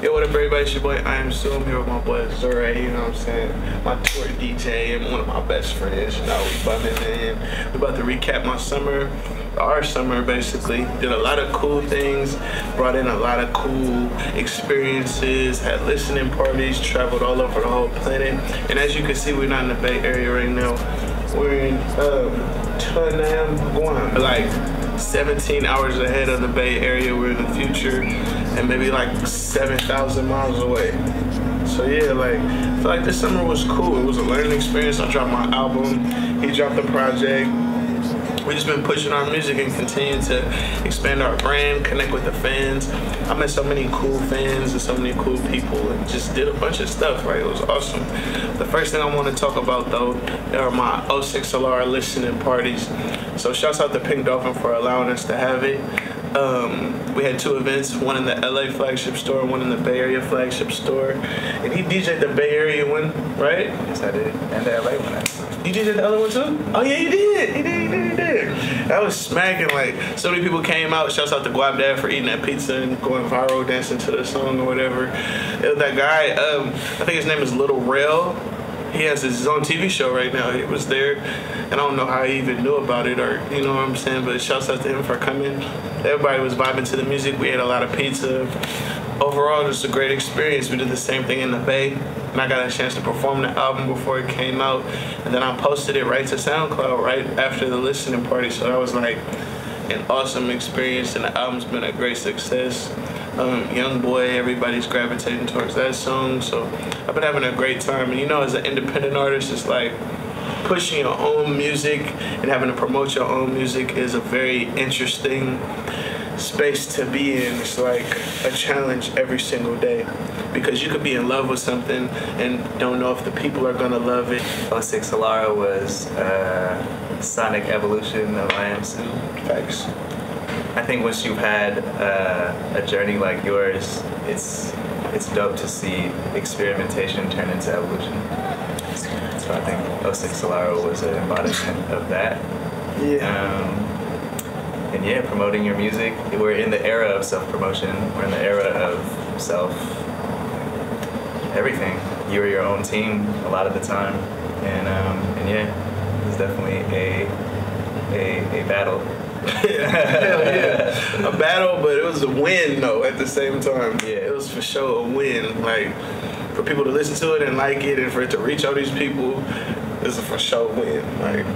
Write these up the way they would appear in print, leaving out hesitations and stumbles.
Yo, what up, everybody? It's your boy IAMSU. I'm here with my boy AZURE, you know what I'm saying? My tour DJ and one of my best friends. You know, we bumming in. We about to recap my summer, our summer basically. Did a lot of cool things, brought in a lot of cool experiences, had listening parties, traveled all over the whole planet. And as you can see, we're not in the Bay Area right now. We're in Tunam, Guam, like 17 hours ahead of the Bay Area. We're in the future and maybe like 7,000 miles away. So yeah, like, I feel like this summer was cool. It was a learning experience. I dropped my album, he dropped the project. We just been pushing our music and continue to expand our brand, connect with the fans. I met so many cool fans and so many cool people and just did a bunch of stuff, right? It was awesome. The first thing I want to talk about though are my 06 Solar listening parties. So shouts out to Pink Dolphin for allowing us to have it. We had two events, one in the LA flagship store, one in the Bay Area flagship store. And he DJ'd the Bay Area one, right? Yes, I did. And the LA one. You DJ'd the other one too? Oh yeah, you did. He did. That was smacking. Like, so many people came out. Shouts out to Guap Dad for eating that pizza and going viral, dancing to the song or whatever. It was that guy, I think his name is Little Rail. He has his own TV show right now. He was there, and I don't know how he even knew about it, or you know what I'm saying, but shouts out to him for coming. Everybody was vibing to the music. We ate a lot of pizza. Overall, it was a great experience. We did the same thing in the Bay, and I got a chance to perform the album before it came out, and then I posted it right to SoundCloud right after the listening party, so that was like an awesome experience, and the album's been a great success. Young Boy, everybody's gravitating towards that song, so I've been having a great time. And you know, as an independent artist, it's like pushing your own music and having to promote your own music is a very interesting space to be in. It's like a challenge every single day because you could be in love with something and don't know if the people are gonna love it. 06 Solara was sonic evolution of IAMSU. Facts. I think once you've had a journey like yours, it's dope to see experimentation turn into evolution. So I think 06 Solara was an embodiment of that. Yeah. And yeah, promoting your music. We're in the era of self-promotion. We're in the era of everything. You're your own team a lot of the time, and yeah, it's definitely a battle. Hell yeah. A battle, but it was a win though at the same time. Yeah, it was for sure a win. Like, for people to listen to it and like it and for it to reach all these people, it's a for sure win. Like,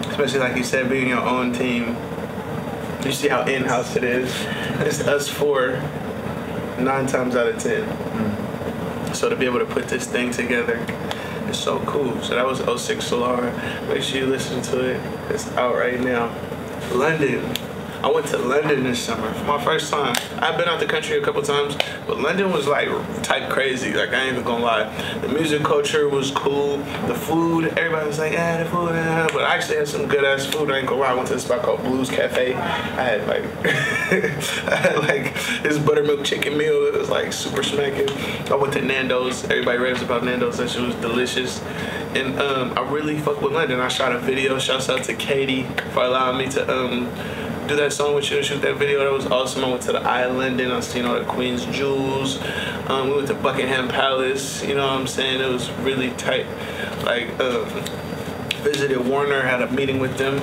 especially like you said, being your own team. You see how in-house it is. It's us four, 9 times out of 10. So to be able to put this thing together is so cool. So that was 06 Solar. Make sure you listen to it. It's out right now. London. I went to London this summer for my first time. I've been out the country a couple times, but London was like type crazy. Like, I ain't even gonna lie. The music culture was cool. The food, everybody was like, the food, but I actually had some good ass food. I ain't gonna lie. I went to this spot called Blues Cafe. I had like this buttermilk chicken meal. It was like super smacking. I went to Nando's. Everybody raves about Nando's. That shit was delicious. And I really fuck with London. I shot a video. Shouts out to Katie for allowing me to do that song with you and shoot that video. That was awesome. I went to the island and I seen all the Queen's jewels. We went to Buckingham Palace, you know what I'm saying? It was really tight. Like, visited Warner, had a meeting with them.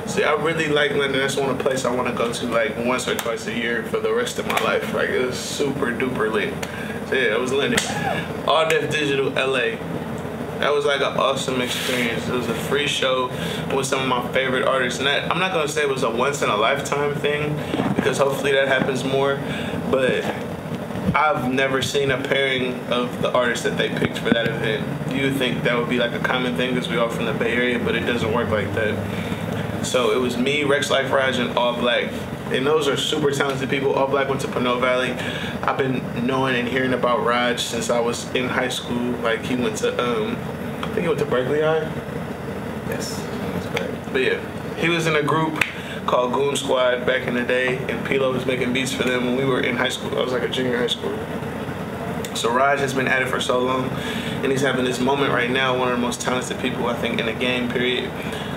See, I really like London. That's one of the places I want to go to like once or twice a year for the rest of my life. Like, it was super duper lit. So yeah, it was London. All Def Digital LA. That was like an awesome experience. It was a free show with some of my favorite artists. And that, I'm not gonna say it was a once in a lifetime thing because hopefully that happens more, but I've never seen a pairing of the artists that they picked for that event. You would think that would be like a common thing because we're all from the Bay Area, but it doesn't work like that. So it was me, Rex Life Raj, and All Black. And those are super talented people. All Black went to Pinot Valley. I've been knowing and hearing about Raj since I was in high school. Like, he went to, I think he went to Berkeley High. Yes, that's right. But yeah, he was in a group called Goon Squad back in the day, and Pilo was making beats for them when we were in high school. I was like a junior high school. So Raj has been at it for so long, and he's having this moment right now, one of the most talented people, I think, in the game, period.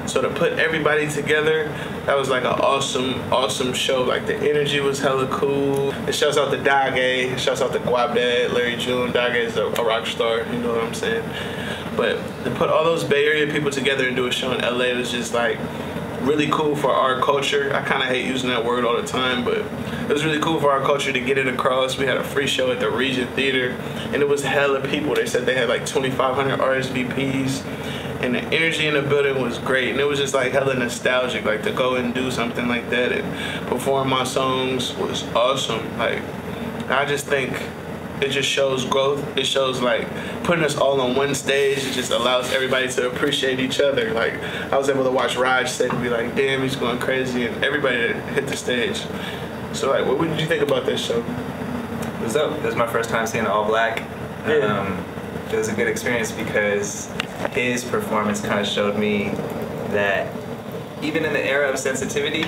So to put everybody together, That was like an awesome show. Like the energy was hella cool. And shouts out to GADGET, shouts out to Guabdad, Larry June. GADGET is a rock star, you know what I'm saying? But to put all those Bay Area people together and do a show in LA was just like really cool for our culture. I kind of hate using that word all the time, but it was really cool for our culture to get it across. We had a free show at the Regent Theater, and it was hella people. They said they had like 2,500 RSVPs, and the energy in the building was great. And it was just like hella nostalgic, like to go and do something like that and perform my songs was awesome. Like, I just think it just shows growth. It shows like putting us all on one stage. It just allows everybody to appreciate each other. Like, I was able to watch Raj sit and be like, damn, he's going crazy, and everybody that hit the stage. So like, what did you think about this show? It was dope. It was my first time seeing All Black. Yeah. It was a good experience because his performance kind of showed me that even in the era of sensitivity,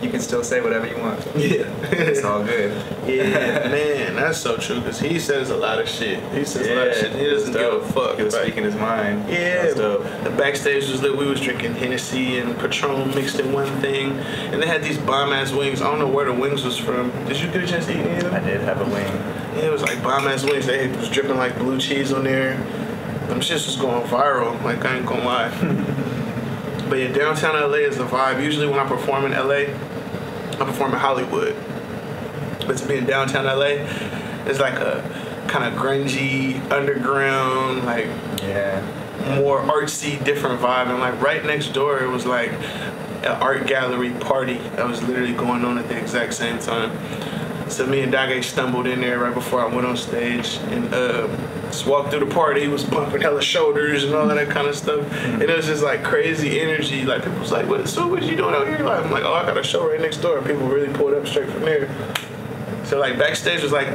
you can still say whatever you want. Yeah. It's all good. Yeah, man, that's so true, because he says a lot of shit. He says a lot of shit. He doesn't give a fuck. He was speaking his mind. Yeah, the backstage was lit. We was drinking Hennessy and Patron mixed in one thing. And they had these bomb-ass wings. I don't know where the wings was from. Did you get a chance to eat any of them? I did have a wing. Yeah, it was like bomb-ass wings. They was dripping like blue cheese on there. Them shits was going viral, like, I ain't gonna lie. But yeah, downtown LA is the vibe. Usually when I perform in LA, I perform in Hollywood. But to be in downtown LA, it's like a kind of grungy, underground, like more artsy, different vibe. And like right next door, it was like an art gallery party that was literally going on at the exact same time. So me and GADGET stumbled in there right before I went on stage and just walked through the party. He was pumping hella shoulders and all of that kind of stuff. And it was just like crazy energy. Like people was like, what you doing out here? Like, I'm like, oh, I got a show right next door. And people really pulled up straight from there. So like backstage was like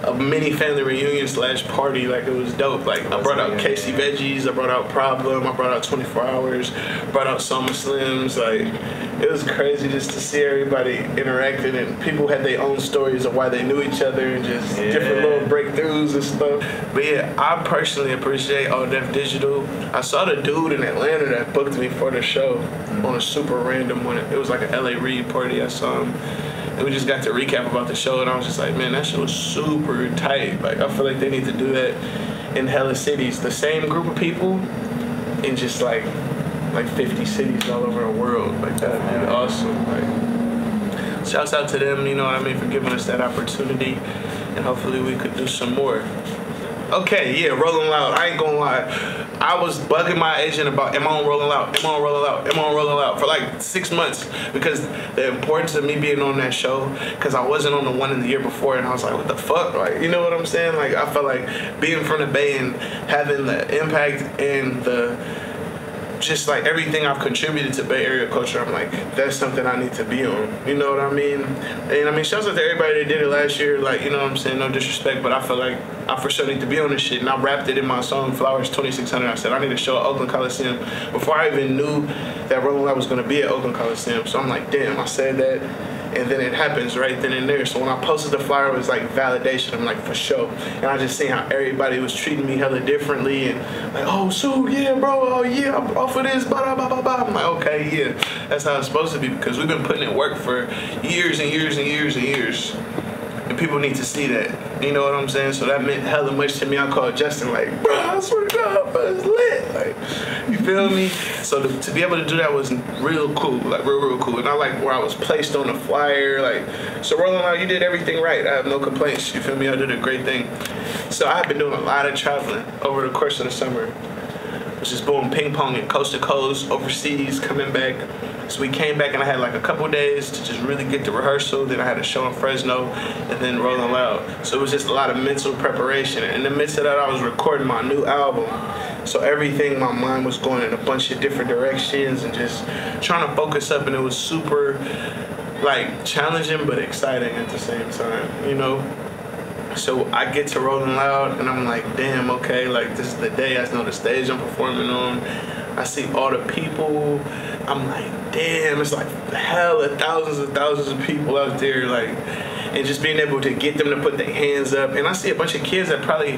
a mini family reunion / party. Like it was dope. Like I brought out Casey Veggies, I brought out Problem, I brought out 24 Hours, brought out Summer Slims. Like it was crazy just to see everybody interacting, and people had their own stories of why they knew each other and just different little breakthroughs and stuff. But yeah, I personally appreciate All Def Digital. I saw the dude in Atlanta that booked me for the show on a super random one. It was like an LA Reid party. I saw him. And we just got to recap about the show, and I was just like, man, that shit was super tight. Like, I feel like they need to do that in hella cities. The same group of people in just like 50 cities all over the world. Like, that would be awesome. Like, shouts out to them, you know what I mean, for giving us that opportunity. And hopefully we could do some more. Okay, yeah, Rolling Loud. I ain't gonna lie. I was bugging my agent about, am I on Rolling Loud? Am I on Rolling Loud? Am I on Rolling Loud? For like 6 months, because the importance of me being on that show, because I wasn't on the one in the year before, and I was like, what the fuck? Like, you know what I'm saying? Like, I felt like being from the Bay and having the impact and the just like everything I've contributed to Bay Area culture, I'm like, that's something I need to be on. You know what I mean? And I mean, shouts out to everybody that did it last year. Like, you know what I'm saying? No disrespect, but I feel like I for sure need to be on this shit. And I rapped it in my song, Flowers 2600. I said, I need to show at Oakland Coliseum before I even knew that Rolling Loud was going to be at Oakland Coliseum. So I'm like, damn, I said that. And then it happens right then and there. So when I posted the flyer, it was like validation. I'm like, for sure. And I just seen how everybody was treating me hella differently. And like, oh, so yeah, bro. Oh, yeah, I'm off of this. Blah, blah, blah, blah. I'm like, okay, yeah. That's how it's supposed to be, because we've been putting in work for years and years and years and years. And people need to see that. You know what I'm saying? So that meant hella much to me. I called Justin like, bro, I swear to God, bro, it's lit. Like, you feel me? So to be able to do that was real cool. Like, real cool. And I like where I was placed on the flyer. Like, so Rolling Loud, you did everything right. I have no complaints. You feel me? I did a great thing. So I've been doing a lot of traveling over the course of the summer. It was just boom, ping-ponging, coast to coast, overseas, coming back. So we came back and I had like a couple days to just really get the rehearsal. Then I had a show in Fresno and then Rolling Loud. So it was just a lot of mental preparation. And in the midst of that, I was recording my new album. So everything, my mind was going in a bunch of different directions and just trying to focus up. And it was super like challenging but exciting at the same time, you know? So I get to Rolling Loud and I'm like, damn, okay, like this is the day. I know the stage I'm performing on. I see all the people. I'm like, damn, it's like hella thousands and thousands of people out there, like, and just being able to get them to put their hands up. And I see a bunch of kids that probably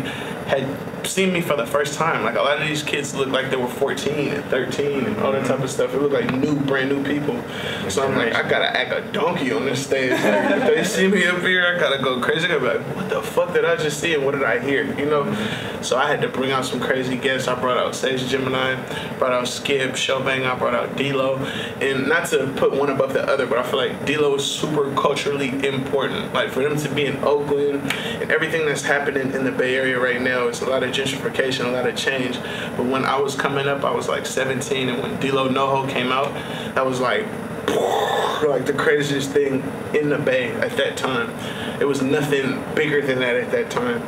had seen me for the first time. Like a lot of these kids look like they were 14 and 13 and all that type of stuff. It looked like brand new people. So I'm like, I gotta act a donkey on this stage. Like, if they see me up here, I gotta go crazy. I gotta be like, what the fuck did I just see and what did I hear? You know? So I had to bring out some crazy guests. I brought out Sage Gemini, brought out Skip, Chauvin, I brought out D-Lo. And not to put one above the other, but I feel like D-Lo is super culturally important. Like for them to be in Oakland and everything that's happening in the Bay Area right now, it's a lot of gentrification, a lot of change. But when I was coming up, I was like 17, and when D-Lo NoHo came out, that was like the craziest thing in the Bay at that time. It was nothing bigger than that at that time.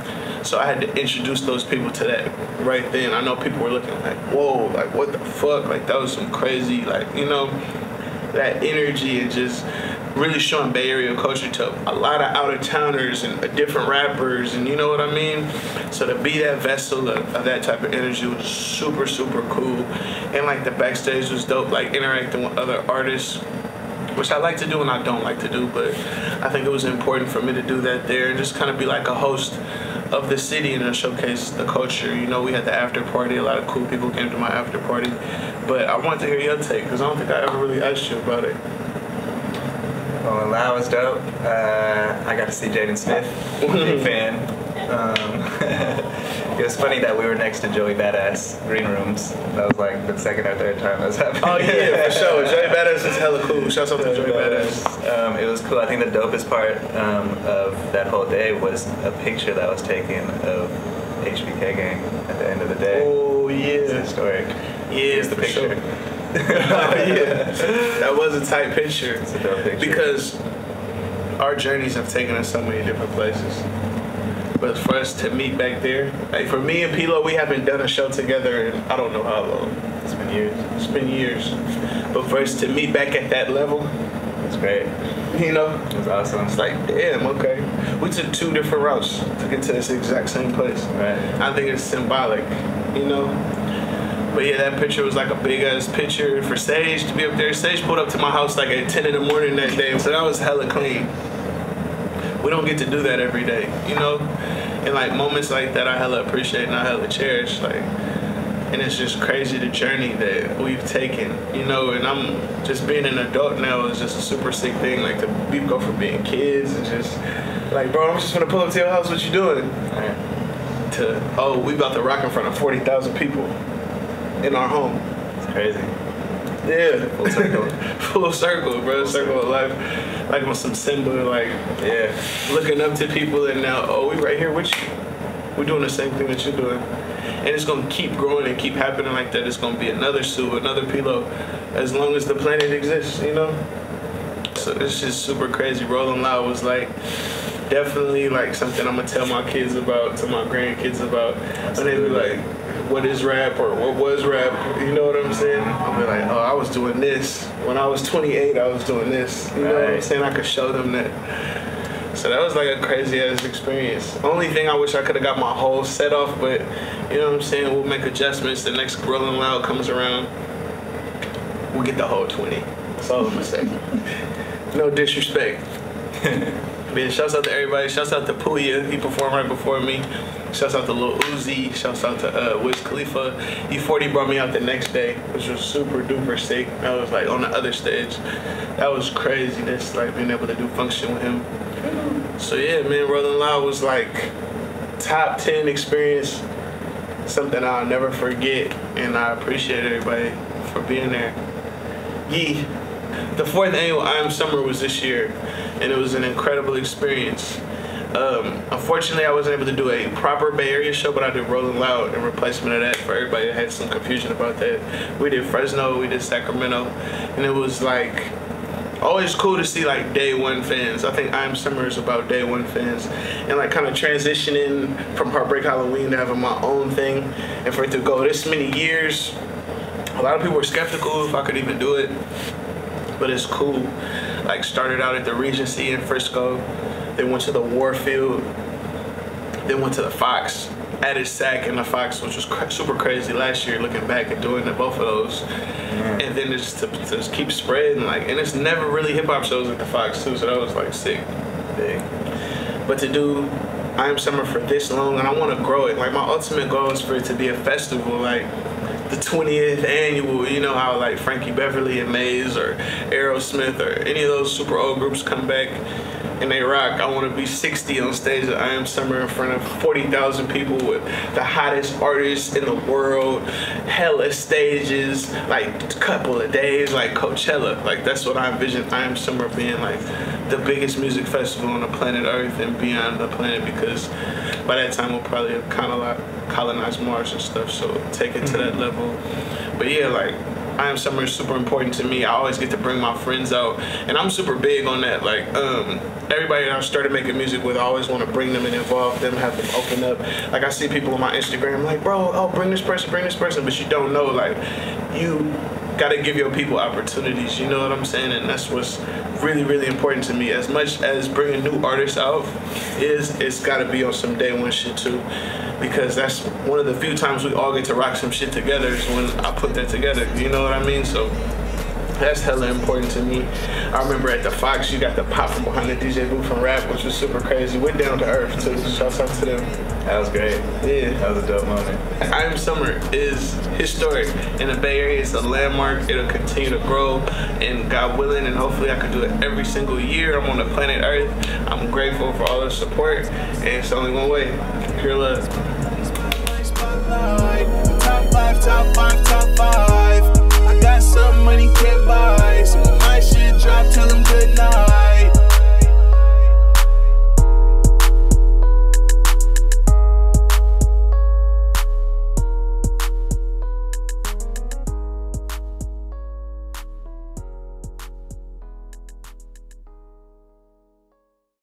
So I had to introduce those people to that right then. I know people were looking like, whoa, like what the fuck? Like that was some crazy, like, you know, that energy and just really showing Bay Area culture to a lot of out-of-towners and different rappers, and you know what I mean? So to be that vessel of that type of energy was super, super cool. And like the backstage was dope, like interacting with other artists, which I like to do and I don't like to do, but I think it was important for me to do that there and just kind of be like a host of the city and showcase the culture. You know, we had the after party, a lot of cool people came to my after party, but I want to hear your take because I don't think I ever really asked you about it. Well, that was dope. I got to see Jaden Smith, big fan. It was funny that we were next to Joey Badass Green Rooms. That was like the second or third time that was happening. Oh yeah, for sure. Joey Badass is hella cool. Shouts out to Joey Badass. It was cool. I think the dopest part of that whole day was a picture that was taken of HBK Gang at the end of the day. Oh yeah. It's historic. Yeah, it's the picture. Sure. Yeah, that was a tight picture. It's a dope picture. Because our journeys have taken us so many different places. But for us to meet back there, like for me and Pilo, we haven't done a show together in I don't know how long. It's been years. It's been years. But for us to meet back at that level, it's great. You know? It's awesome. It's like, damn, okay. We took 2 different routes to get to this exact same place. Right. I think it's symbolic, you know? But yeah, that picture was like a big ass picture for Sage to be up there. Sage pulled up to my house like at 10 in the morning that day, so that was hella clean. We don't get to do that every day, you know? And like moments like that I hella appreciate and I hella cherish. Like, and it's just crazy the journey that we've taken, you know, and I'm just being an adult now is just a super sick thing. Like to go from being kids and just like, bro, I'm just gonna pull up to your house, what you doing? Right. To, oh, we about to rock in front of 40,000 people in our home. It's crazy. Yeah. Full circle. Full circle, bro. Circle of life. Like with some Simba, like, yeah. Looking up to people and now, oh, we right here with you. We're doing the same thing that you're doing. And it's gonna keep growing and keep happening like that. It's gonna be another Sue, another Pilo, as long as the planet exists, you know? So it's just super crazy. Rolling Loud was like, definitely like something I'm gonna tell my kids about, to my grandkids about. And they be like, what is rap or what was rap? You know what I'm saying? I'll be like, oh, I was doing this. When I was 28, I was doing this. You know what I'm saying? I could show them that. So that was like a crazy ass experience. Only thing I wish I could have got my whole set off, but you know what I'm saying? We'll make adjustments. The next Rolling Loud comes around, we'll get the whole 20. That's all I'm gonna say. No disrespect. Man, shouts out to everybody. Shouts out to Puya. He performed right before me. Shouts out to Lil Uzi. Shouts out to Wiz Khalifa. E40 brought me out the next day, which was super duper sick. I was like on the other stage. That was crazy. That's like being able to do function with him. So yeah, man, Rolling Loud was like top 10 experience. Something I'll never forget, and I appreciate everybody for being there. Yee. The 4th annual IAMSU was this year, and it was an incredible experience. Unfortunately, I wasn't able to do a proper Bay Area show, but I did Rolling Loud in replacement of that for everybody that had some confusion about that. We did Fresno, we did Sacramento, and it was like always cool to see like day one fans. I think IAMSU is about day one fans, and like kind of transitioning from Heartbreak Halloween to having my own thing, and for it to go this many years. A lot of people were skeptical if I could even do it, but it's cool. Like started out at the Regency in Frisco, then went to the Warfield, then went to the Fox, added SAC and the Fox, which was super crazy last year looking back and doing both of those. And then just to just keep spreading, like, and it's never really hip hop shows at the Fox too, so that was like sick, big. But to do I Am Summer for this long, and I want to grow it. Like, my ultimate goal is for it to be a festival, like the 20th annual. You know how like Frankie Beverly and Maze or Aerosmith or any of those super old groups come back and they rock. I want to be 60 on stage at I Am Summer in front of 40,000 people with the hottest artists in the world, hella stages, like a couple of days, like Coachella. Like, that's what I envision I Am Summer being, like the biggest music festival on the planet Earth and beyond the planet, because by that time we'll probably have kind of like colonized Mars and stuff, so take it to that level. But yeah, like, I Am Summer is super important to me. I always get to bring my friends out, and I'm super big on that. Like, everybody that I started making music with, I always want to bring them and involve them, have them open up. Like, I see people on my Instagram like, bro, oh, bring this person, but you don't know, like, you gotta give your people opportunities, you know what I'm saying? And that's what's really, really important to me. As much as bringing new artists out it's gotta be on some day one shit too, because that's one of the few times we all get to rock some shit together is when I put that together, you know what I mean? So that's hella important to me. I remember at the Fox, you got the pop from behind the DJ booth from Rap, which was super crazy. We're down to earth too. Shouts out to them. That was great. Yeah. That was a dope moment. I Am Summer is historic in the Bay Area. It's a landmark. It'll continue to grow, and God willing, and hopefully I can do it every single year. I'm on the planet Earth. I'm grateful for all the support, and it's only one way. Pure love. Top five, top five, top five.